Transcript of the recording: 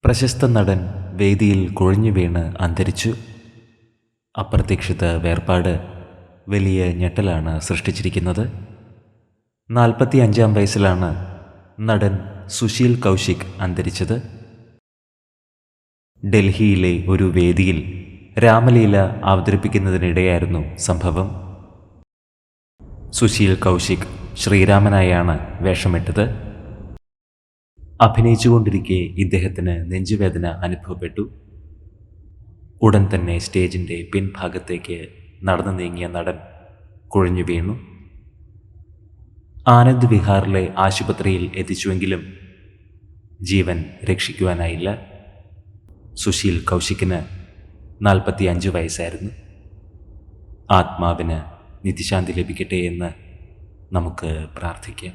പ്രശസ്ത നടൻ വേദിയിൽ കുഴഞ്ഞു വീണ് അന്തരിച്ചു. അപ്രതീക്ഷിത വേർപാട് വലിയ ഞെട്ടലാണ് സൃഷ്ടിച്ചിരിക്കുന്നത്. 45-ാം വയസ്സിലാണ് നടൻ സുശീൽ കൗശിക് അന്തരിച്ചത്. ഡൽഹിയിലെ ഒരു വേദിയിൽ രാമലീല അവതരിപ്പിക്കുന്നതിനിടെയായിരുന്നു സംഭവം. സുശീൽ കൗശിക് ശ്രീരാമനായാണ് വേഷമിട്ടത്. അഭിനയിച്ചുകൊണ്ടിരിക്കെ ഇദ്ദേഹത്തിന് നെഞ്ചുവേദന അനുഭവപ്പെട്ടു. ഉടൻ തന്നെ സ്റ്റേജിൻ്റെ പിൻഭാഗത്തേക്ക് നടന്നു നീങ്ങിയ നടൻ കുഴഞ്ഞു വീണു. ആനന്ദ് വിഹാറിലെ ആശുപത്രിയിൽ എത്തിച്ചുവെങ്കിലും ജീവൻ രക്ഷിക്കുവാനായില്ല. സുശീൽ കൗശിക്കിന് 45 വയസ്സായിരുന്നു. ആത്മാവിന് നിത്യശാന്തി ലഭിക്കട്ടെ എന്ന് നമുക്ക് പ്രാർത്ഥിക്കാം.